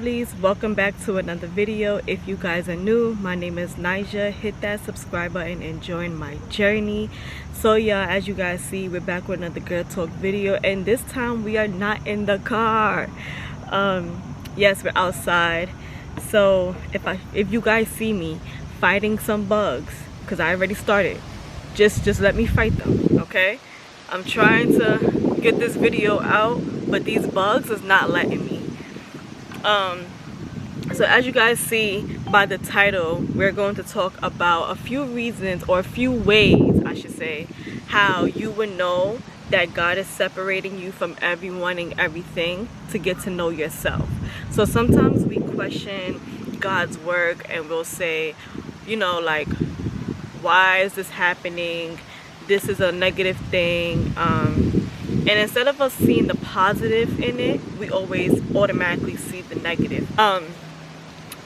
lovelies, welcome back to another video. If you guys are new, my name is Naijah. Hit that subscribe button and join my journey. So yeah, as you guys see, we're back with another girl talk video, and this time we are not in the car. Yes, we're outside. So if you guys see me fighting some bugs, because I already started, just let me fight them, okay? I'm trying to get this video out, but these bugs is not letting me. So as you guys see by the title, we're going to talk about a few reasons, or a few ways I should say, how you would know that God is separating you from everyone and everything to get to know yourself. So sometimes we question God's work and we'll say, you know, like, why is this happening? This is a negative thing. And instead of us seeing the positive in it, we always automatically see the negative.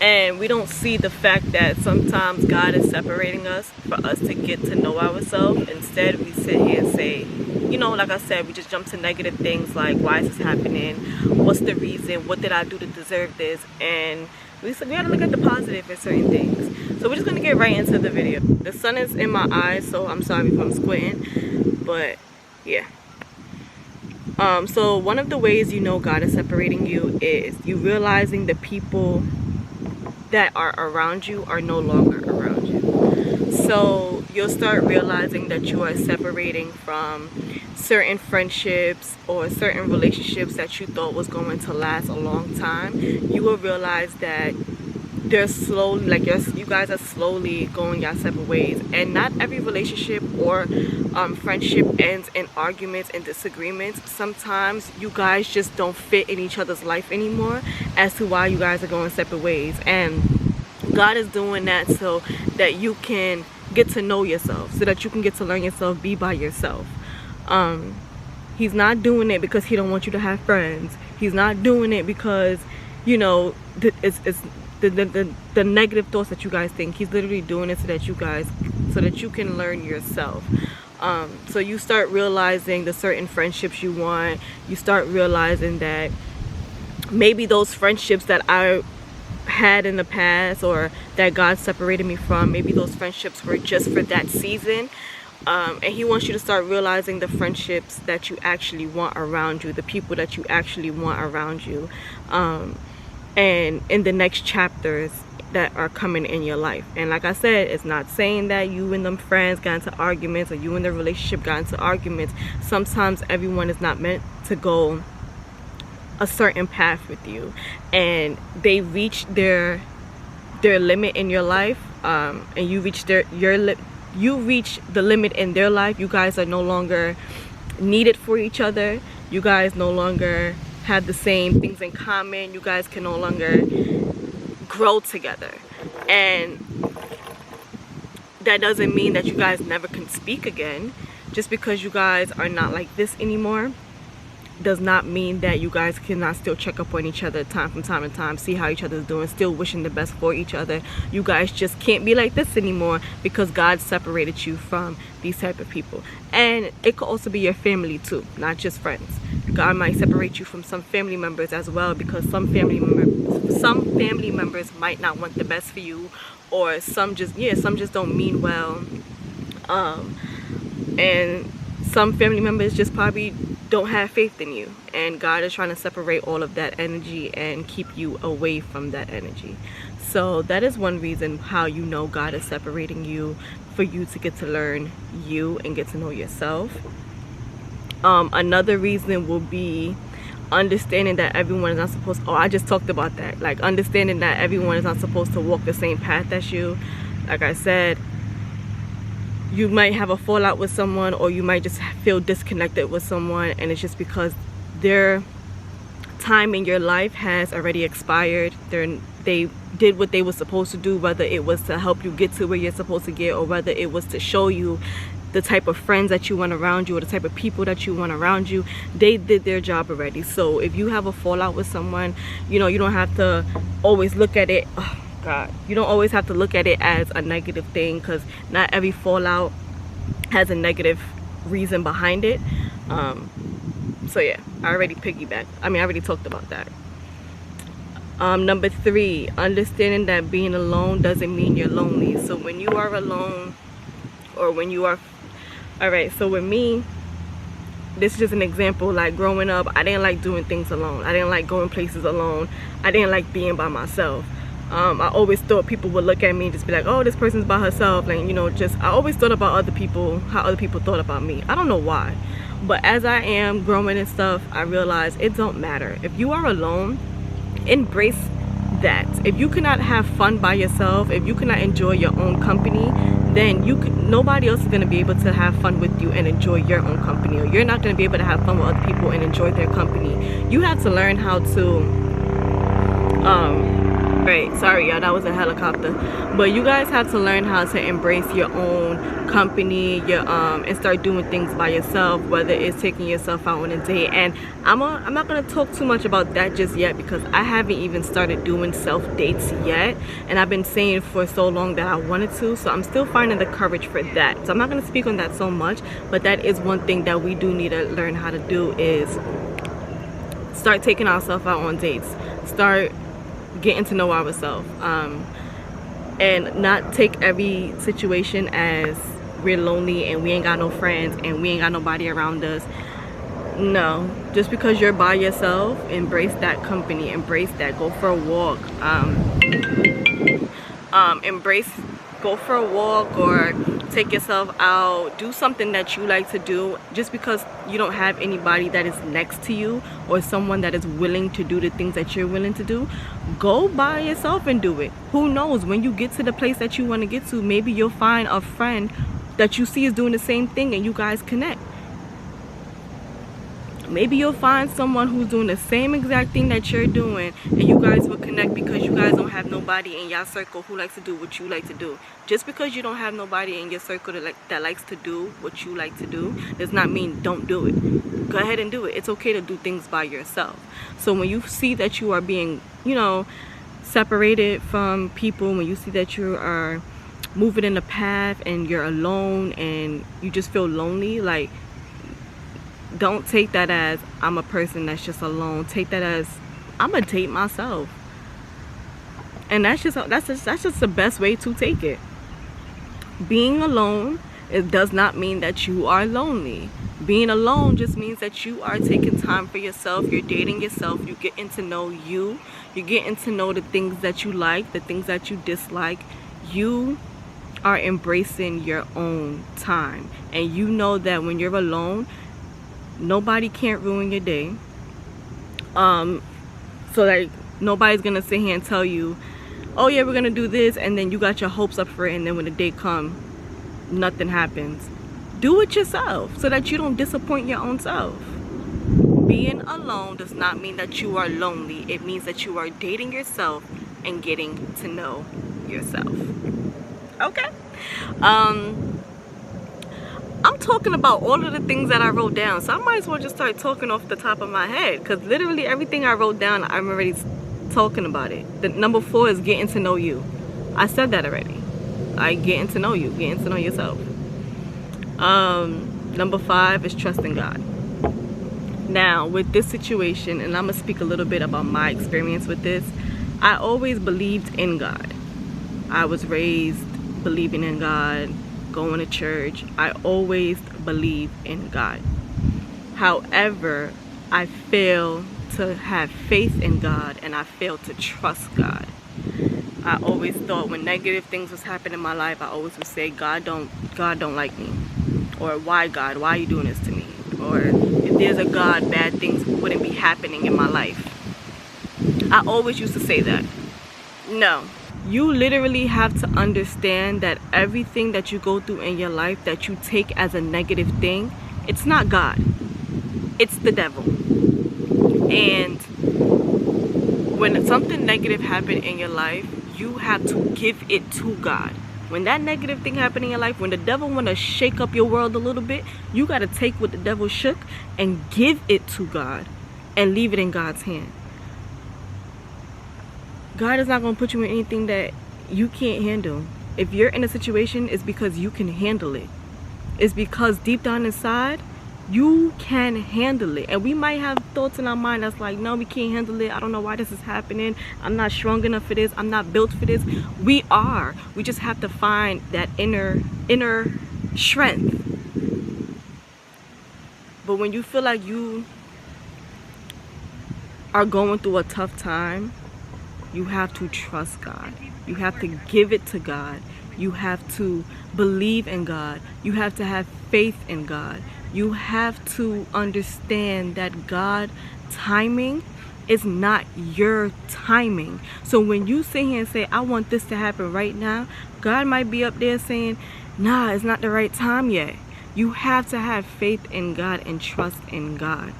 And we don't see the fact that sometimes God is separating us for us to get to know ourselves. Instead, we sit here and say, you know, like I said, we just jump to negative things like, why is this happening? What's the reason? What did I do to deserve this? And we gotta look at the positive in certain things. So we're just gonna get right into the video. The sun is in my eyes, so I'm sorry if I'm squinting, but yeah. So one of the ways you know God is separating you is you realizing the people that are around you are no longer around you. So you'll start realizing that you are separating from certain friendships or certain relationships that you thought was going to last a long time. You will realize that they're slowly, like, you guys are slowly going your separate ways, and not every relationship or friendship ends in arguments and disagreements. Sometimes you guys just don't fit in each other's life anymore as to why you guys are going separate ways, and God is doing that so that you can get to know yourself, so that you can get to learn yourself, be by yourself. He's not doing it because he don't want you to have friends. He's not doing it because, you know, it's the negative thoughts that you guys think. He's literally doing it so that you can learn yourself. So you start realizing the certain friendships you want. You start realizing that maybe those friendships that I had in the past, or that God separated me from, maybe those friendships were just for that season. And he wants you to start realizing the friendships that you actually want around you, the people that you actually want around you, and in the next chapters that are coming in your life. And like I said, it's not saying that you and them friends got into arguments, or you and the relationship got into arguments. Sometimes everyone is not meant to go a certain path with you, and they reach their limit in your life, and you reach you reach the limit in their life. You guys are no longer needed for each other. You guys no longer have the same things in common. You guys can no longer grow together, and that doesn't mean that you guys never can speak again. Just because you guys are not like this anymore does not mean that you guys cannot still check up on each other time from time to time, see how each other's doing, still wishing the best for each other. You guys just can't be like this anymore because God separated you from these type of people. And it could also be your family too, not just friends. God might separate you from some family members as well, because some family members might not want the best for you, or some just don't mean well, and some family members just probably don't have faith in you, and God is trying to separate all of that energy and keep you away from that energy. So that is one reason how you know God is separating you, for you to get to learn you and get to know yourself. Another reason will be understanding that everyone is not supposed to, I just talked about that, like understanding that everyone is not supposed to walk the same path as you. Like I said, you might have a fallout with someone, or you might just feel disconnected with someone, and it's just because their time in your life has already expired. They did what they were supposed to do, whether it was to help you get to where you're supposed to get, or whether it was to show you the type of friends that you want around you, or the type of people that you want around you. They did their job already. So if you have a fallout with someone, you know, you don't have to always look at it, God, you don't always have to look at it as a negative thing, because not every fallout has a negative reason behind it. So yeah, I already talked about that. Number 3, understanding that being alone doesn't mean you're lonely. So when you are alone, or when you are, all right, so with me, this is just an example. Like growing up, I didn't like doing things alone. I didn't like going places alone. I didn't like being by myself. I always thought people would look at me and just be like, oh, this person's by herself. Like, you know, just, I always thought about other people, how other people thought about me. I don't know why. But as I am growing and stuff, I realize it don't matter. If you are alone, embrace that. If you cannot have fun by yourself, if you cannot enjoy your own company, then nobody else is going to be able to have fun with you and enjoy your own company. Or you're not going to be able to have fun with other people and enjoy their company. You have to learn how to right, sorry y'all, that was a helicopter. But you guys have to learn how to embrace your own company, and start doing things by yourself, whether it's taking yourself out on a date. And I'm not gonna talk too much about that just yet, because I haven't even started doing self dates yet, and I've been saying for so long that I wanted to, so I'm still finding the courage for that. So I'm not gonna speak on that so much, but that is one thing that we do need to learn how to do, is start taking ourselves out on dates, start getting to know ourselves, and not take every situation as we're lonely and we ain't got no friends and we ain't got nobody around us. No, just because you're by yourself, embrace that company, embrace that. Go for a walk, go for a walk, or take yourself out, do something that you like to do. Just because you don't have anybody that is next to you, or someone that is willing to do the things that you're willing to do, go by yourself and do it. Who knows, when you get to the place that you want to get to, maybe you'll find a friend that you see is doing the same thing and you guys connect. Maybe you'll find someone who's doing the same exact thing that you're doing, and you guys will connect because you guys don't have nobody in your circle who likes to do what you like to do. Just because you don't have nobody in your circle that likes to do what you like to do, does not mean don't do it. Go ahead and do it. It's okay to do things by yourself. So when you see that you are being, you know, separated from people, when you see that you are moving in a path and you're alone and you just feel lonely, like, don't take that as I'm a person that's just alone. Take that as I'm gonna date myself. And that's just the best way to take it. Being alone, it does not mean that you are lonely. Being alone just means that you are taking time for yourself. You're dating yourself. You're getting to know you. You're getting to know the things that you like, the things that you dislike. You are embracing your own time. And you know that when you're alone, nobody can't ruin your day. So like, nobody's gonna sit here and tell you, oh yeah, we're gonna do this, and then you got your hopes up for it, and then when the day comes, nothing happens. Do it yourself so that you don't disappoint your own self. Being alone does not mean that you are lonely. It means that you are dating yourself and getting to know yourself. Okay? I'm talking about all of the things that I wrote down, so I might as well just start talking off the top of my head, because literally everything I wrote down, I'm already talking about it. The number 4 is getting to know you. I said that already. Like, getting to know you, getting to know yourself. Number 5 is trusting God. Now, with this situation, and I'm gonna speak a little bit about my experience with this, I always believed in God. I was raised believing in God, going to church. I always believe in God. However, I fail to have faith in God, and I fail to trust God. I always thought when negative things was happening in my life, I always would say, God don't like me, or why God, why are you doing this to me? Or if there's a God, bad things wouldn't be happening in my life. I always used to say that. No. You literally have to understand that everything that you go through in your life that you take as a negative thing, it's not God. It's the devil. And when something negative happens in your life, you have to give it to God. When that negative thing happens in your life, when the devil want to shake up your world a little bit, you got to take what the devil shook and give it to God and leave it in God's hand. God is not going to put you in anything that you can't handle. If you're in a situation, it's because you can handle it. It's because deep down inside, You can handle it. And we might have thoughts in our mind that's like, no, we can't handle it. I don't know why this is happening. I'm not strong enough for this. I'm not built for this. We are. We just have to find that inner strength. But when you feel like you are going through a tough time, you have to trust God. You have to give it to God. You have to believe in God. You have to have faith in God. You have to understand that God's timing is not your timing. So when you sit here and say, I want this to happen right now, God might be up there saying, nah, it's not the right time yet. You have to have faith in God and trust in God.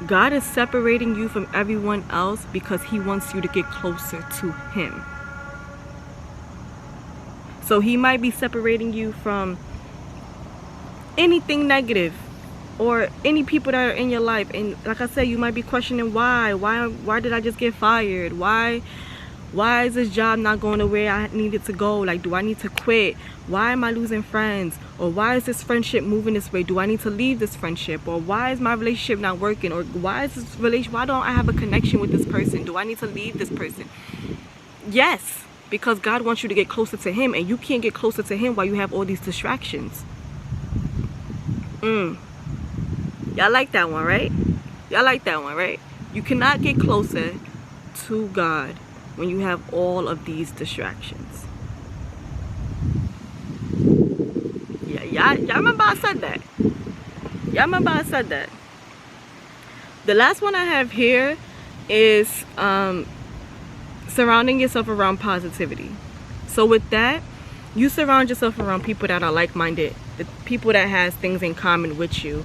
God is separating you from everyone else because he wants you to get closer to him. So he might be separating you from anything negative or any people that are in your life. And like I said, you might be questioning why did I just get fired? Why is this job not going the way I need it to go? Like, do I need to quit? Why am I losing friends? Or why is this friendship moving this way? Do I need to leave this friendship? Or why is my relationship not working? Or why don't I have a connection with this person? Do I need to leave this person? Yes, because God wants you to get closer to him, and you can't get closer to him while you have all these distractions. Y'all like that one, right? Y'all like that one, right? You cannot get closer to God when you have all of these distractions. Yeah, y'all remember I said that. Y'all remember I said that. The last one I have here is surrounding yourself around positivity. So with that, you surround yourself around people that are like-minded, the people that has things in common with you.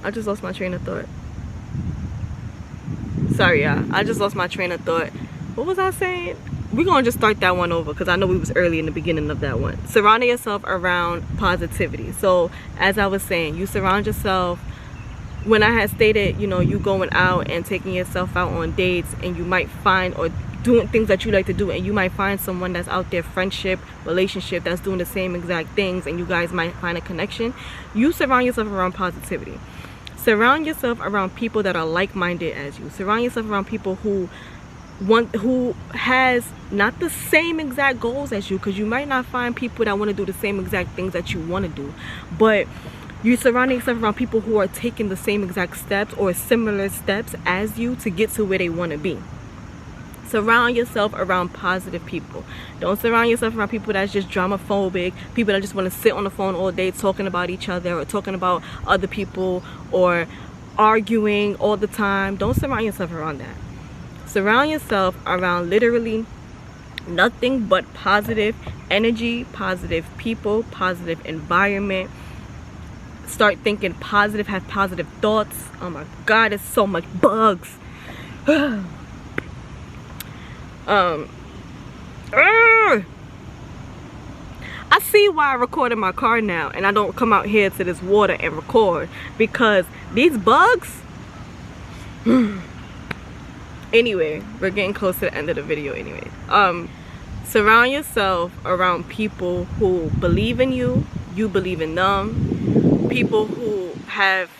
I just lost my train of thought. Sorry, y'all. I just lost my train of thought. What was I saying? We're gonna just start that one over because I know we was early in the beginning of that one. Surrounding yourself around positivity. So as I was saying, you surround yourself. When I had stated, you know, you going out and taking yourself out on dates, and you might find, or doing things that you like to do, and you might find someone that's out there, friendship, relationship, that's doing the same exact things, and you guys might find a connection. You surround yourself around positivity. Surround yourself around people that are like-minded as you. Surround yourself around people who has not the same exact goals as you, because you might not find people that want to do the same exact things that you want to do, but you're surrounding yourself around people who are taking the same exact steps or similar steps as you to get to where they want to be. Surround yourself around positive people. Don't surround yourself around people that's just drama-phobic, people that just want to sit on the phone all day talking about each other or talking about other people or arguing all the time. Don't surround yourself around that. Surround yourself around literally nothing but positive energy, positive people, positive environment. Start thinking positive, have positive thoughts. Oh my God, it's so much bugs. I see why I record in my car now and I don't come out here to this water and record, because these bugs. Anyway, we're getting close to the end of the video anyway. Surround yourself around people who believe in you, you believe in them. People who have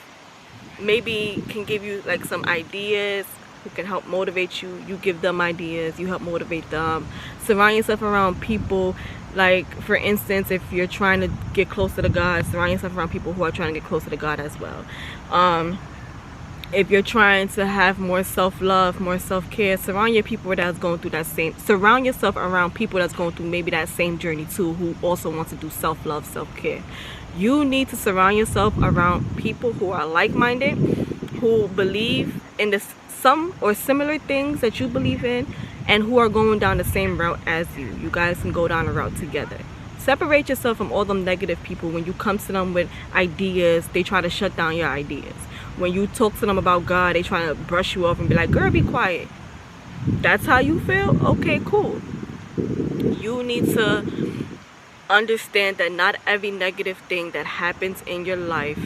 maybe can give you like some ideas, who can help motivate you. You give them ideas, you help motivate them. Surround yourself around people, like for instance, if you're trying to get closer to God, surround yourself around people who are trying to get closer to God as well. If you're trying to have more self-love, more self-care, surround your people that's going through that same. Surround yourself around people that's going through maybe that same journey too, who also wants to do self-love, self-care. You need to surround yourself around people who are like-minded, who believe in some or similar things that you believe in, and who are going down the same route as you. You guys can go down a route together. Separate yourself from all them negative people. When you come to them with ideas, they try to shut down your ideas. When you talk to them about God, they try to brush you off and be like, girl, be quiet. That's how you feel? Okay, cool. You need to understand that not every negative thing that happens in your life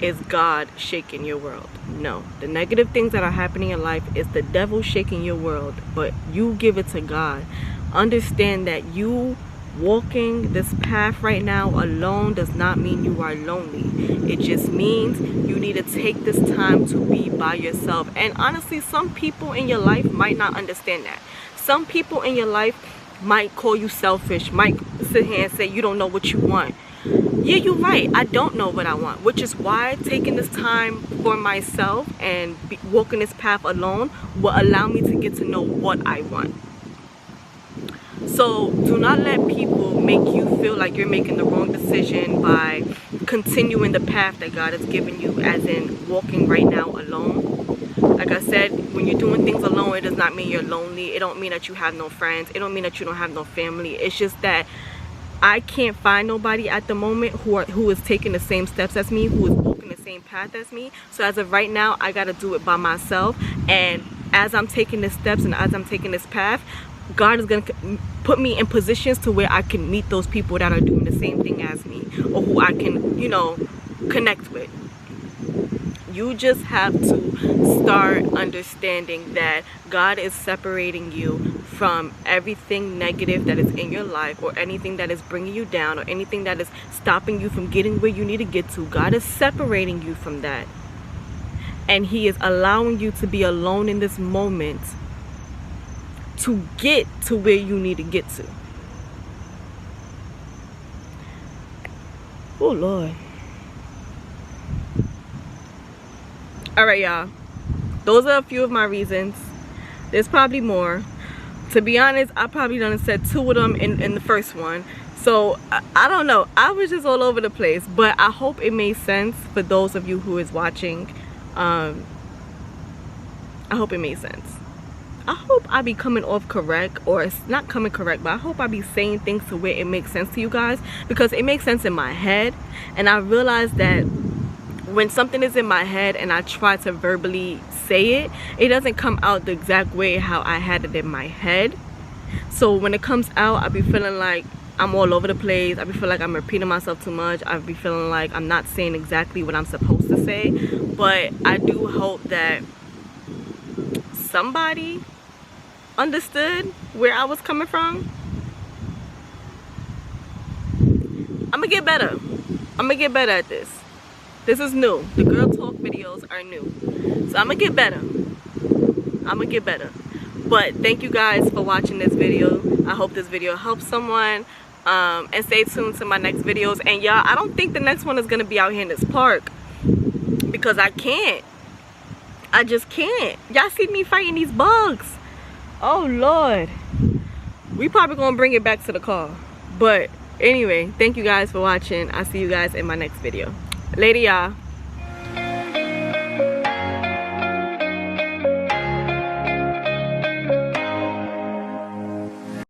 is God shaking your world. No. The negative things that are happening in life is the devil shaking your world, but you give it to God. Understand that you walking this path right now alone does not mean you are lonely. It just means you need to take this time to be by yourself. And honestly, some people in your life might not understand that. Some people in your life might call you selfish, might sit here and say you don't know what you want. Yeah, you're right. I don't know what I want, which is why taking this time for myself and walking this path alone will allow me to get to know what I want. So do not let people make you feel like you're making the wrong decision by continuing the path that God has given you, as in walking right now alone. Like I said, when you're doing things alone, it does not mean you're lonely. It don't mean that you have no friends. It don't mean that you don't have no family. It's just that I can't find nobody at the moment who is taking the same steps as me, who is walking the same path as me. So as of right now, I got to do it by myself. And as I'm taking the steps and as I'm taking this path, God is going to put me in positions to where I can meet those people that are doing the same thing as me, or who I can, you know, connect with. You just have to start understanding that God is separating you from everything negative that is in your life, or anything that is bringing you down, or anything that is stopping you from getting where you need to get to. God is separating you from that. And He is allowing you to be alone in this moment to get to where you need to get to. Oh, Lord. Alright, y'all. Those are a few of my reasons. There's probably more. To be honest, I probably done said 2 of them in the first one. So, I don't know. I was just all over the place. But I hope it made sense for those of you who is watching. I hope it made sense. I hope I be coming off correct, or it's not coming correct, but I hope I be saying things to where it makes sense to you guys, because it makes sense in my head. And I realize that when something is in my head and I try to verbally say it, it doesn't come out the exact way how I had it in my head. So when it comes out, I be feeling like I'm all over the place. I be feeling like I'm repeating myself too much. I be feeling like I'm not saying exactly what I'm supposed to say. But I do hope that somebody understood where I was coming from. I'm gonna get better. I'm gonna get better at this. This is new. The girl talk videos are new. So I'm gonna get better. I'm gonna get better. But thank you guys for watching this video. I hope this video helps someone. And stay tuned to my next videos. And y'all, I don't think the next one is gonna be out here in this park, because I can't. I just can't. Y'all see me fighting these bugs. Oh, Lord. We probably gonna bring it back to the car. But anyway, thank you guys for watching. I'll see you guys in my next video. Later, y'all.